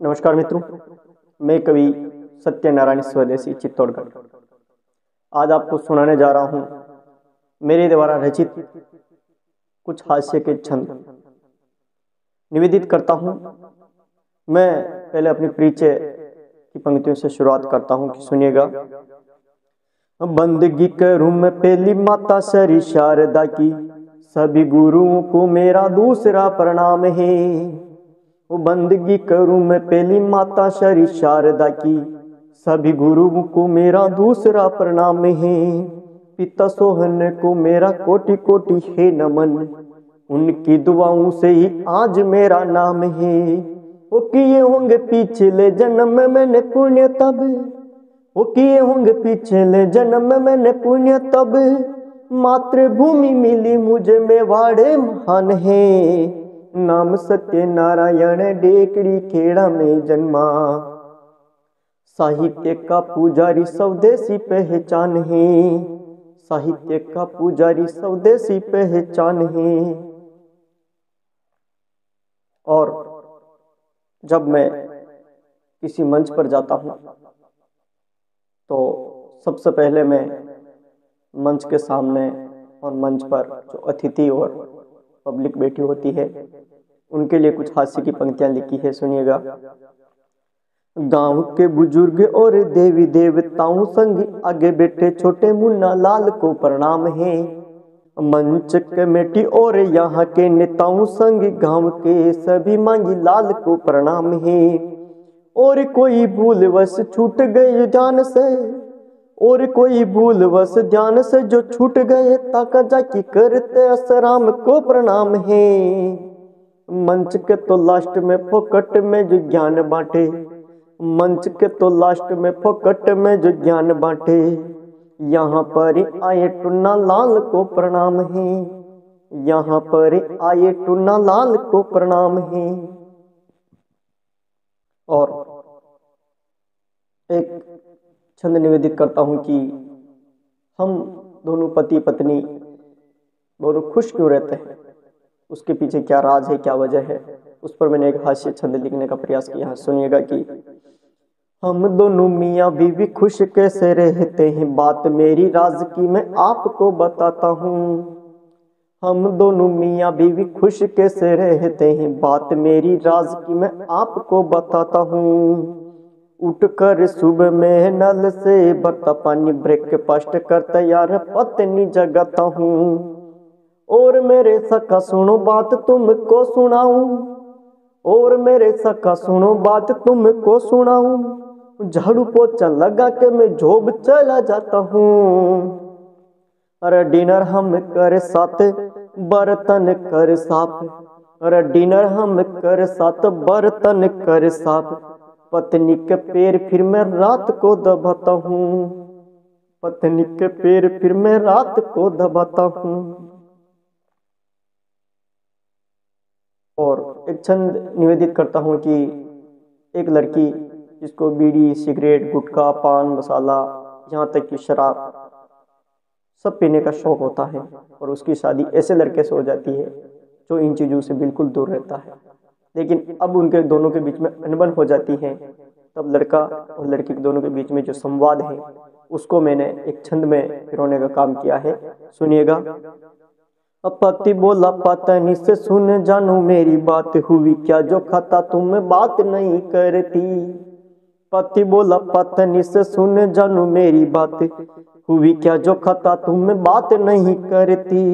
नमस्कार मित्रों, मैं कवि सत्यनारायण स्वदेशी चित्तौड़गढ़ आज आपको सुनाने जा रहा हूँ मेरे द्वारा रचित कुछ हास्य के छंद। निवेदित करता हूँ। मैं पहले अपनी परिचय की पंक्तियों से शुरुआत करता हूँ कि सुनिएगा। बंदगी करूँ मैं पहली माता श्री शारदा की, सभी गुरुओं को मेरा दूसरा प्रणाम है। वो बंदगी करूं मैं पहली माता श्री शारदा की, सभी गुरुओं को मेरा दूसरा प्रणाम है। पिता सोहन को मेरा कोटि कोटि है नमन, उनकी दुआओं से ही आज मेरा नाम है। वो किए होंगे पिछले जन्म में मैंने पुण्य तब, वो किए होंगे पिछले जन्म में मैंने पुण्य तब, मातृभूमि मिली मुझे मेवाड़े महान है। नाम सत्यनारायण डेकड़ी खेड़ा में जन्मा, साहित्य का पुजारी स्वदेशी पहचान है। साहित्य का पुजारी स्वदेशी पहचान है। और जब मैं किसी मंच पर जाता हूँ तो सबसे पहले मैं मंच के सामने और मंच पर जो अतिथि और पब्लिक बैठी होती है उनके लिए कुछ हास्य की पंक्तियां लिखी है, सुनिएगा। गांव के बुजुर्ग और देवी देवताओं संग आगे बैठे छोटे मुन्ना लाल को प्रणाम है। मंच कमेटी और यहाँ के नेताओं संग गांव के सभी मांगी लाल को प्रणाम है। और कोई भूलवश छूट गए ध्यान से, और कोई भूलवश ध्यान से जो छूट गए, ताका जाकी करते असराम को प्रणाम है। मंच के तो लास्ट में फोकट में जो ज्ञान बांटे, मंच के तो लास्ट में फोकट में जो ज्ञान बांटे, यहाँ पर आए टुन्ना लाल को प्रणाम है। यहाँ पर आए टुन्ना लाल को प्रणाम है। और एक छंद निवेदित करता हूँ कि हम दोनों पति पत्नी दोनों खुश क्यों रहते हैं, उसके पीछे क्या राज है, क्या वजह है, उस पर मैंने एक हास्य छंद लिखने का प्रयास किया है, सुनिएगा कि हम दोनों मियाँ बीवी खुश कैसे रहते हैं, बात मेरी राज की मैं आपको बताता हूँ। हम दोनों मियाँ बीवी खुश कैसे रहते हैं, बात मेरी राज की मैं आपको बताता हूँ। उठकर सुबह में नल से भरता पानी ब्रेकफास्ट कर तैयार पत्नी जगाता हूँ। और मेरे सखा सुनो बात तुमको सुनाऊं, और मेरे सखा सुनो बात तुमको सुनाऊं, झाड़ू पोछा लगा के मैं जॉब चला जाता हूँ। अरे डिनर हम कर साथ बर्तन कर साफ, अरे डिनर हम कर साथ बर्तन कर साफ, पत्नी के पैर फिर मैं रात को दबाता हूँ। पत्नी के पैर फिर मैं रात को दबाता हूँ। और एक छंद निवेदित करता हूँ कि एक लड़की जिसको बीड़ी सिगरेट गुटखा पान मसाला यहाँ तक कि शराब सब पीने का शौक होता है, और उसकी शादी ऐसे लड़के से हो जाती है जो इन चीज़ों से बिल्कुल दूर रहता है। लेकिन अब उनके दोनों के बीच में अनबन हो जाती है, तब लड़का और लड़की के दोनों के बीच में जो संवाद है उसको मैंने एक छंद में पिरोने का काम किया है, सुनिएगा। पति बोला पत्नी से सुन जानू मेरी बात हुई क्या, जो खाता तुम बात नहीं करती। पति बोला पत्नी से सुन जानू मेरी बात हुई क्या, जो खाता तुम बात नहीं करती।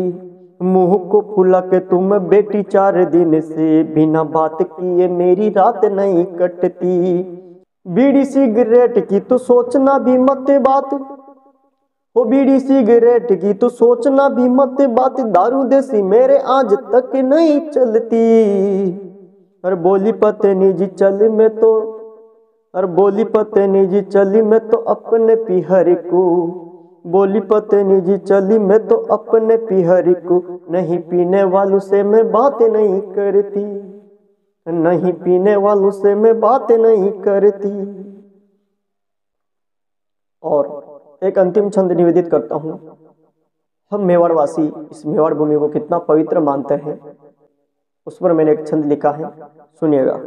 मुंह को फुला के तुम बेटी 4 दिन से, बिना बात किए मेरी रात नहीं कटती। बीड़ी सिगरेट की तो सोचना भी मत बात, वो बीड़ी सिगरेट की तो सोचना भी मत बात, दारू देसी मेरे आज तक नहीं चलती। और बोली पत्नी जी चल मैं तो, और बोली पत्नी जी चली मैं तो अपने पिहर को, बोली पत्नी जी चली मैं तो अपने पिहर को, नहीं पीने वालों से मैं बात नहीं करती, नहीं पीने वालों से मैं बात नहीं करती। और एक अंतिम छंद निवेदित करता हूँ। हम मेवाड़वासी इस मेवाड़ भूमि को कितना पवित्र मानते हैं, उस पर मैंने एक छंद लिखा है, सुनिएगा।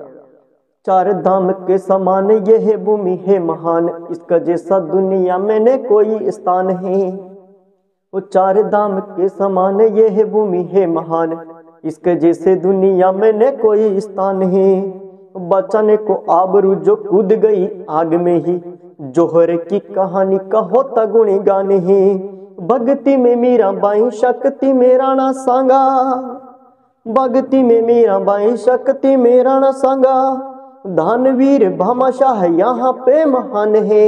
चार धाम के समान ये है भूमि है महान, इसका जैसा दुनिया में न कोई स्थान है। वो चार धाम के समान ये है भूमि है महान, इसके जैसे दुनिया में न कोई स्थान है। बचाने को आबरू जो कूद गई आग में ही, जोहर की कहानी का होता गुणी गाने है। भक्ति में मीराबाई शक्ति में राणा सांगा, भक्ति में मीराबाई शक्ति में राणा सांगा, दानवीर भामाशाह यहाँ पे महान है।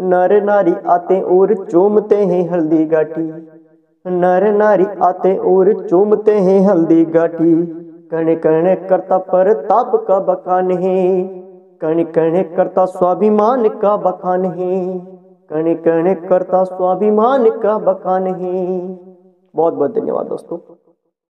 नर नारी आते और चूमते हैं हल्दी घाटी, नर नारी आते और चूमते हैं हल्दी घाटी। कण कण करता प्रताप का बखान है, कण कण करता स्वाभिमान का बखान है, कण कण करता स्वाभिमान का बखान है। बहुत बहुत धन्यवाद दोस्तों।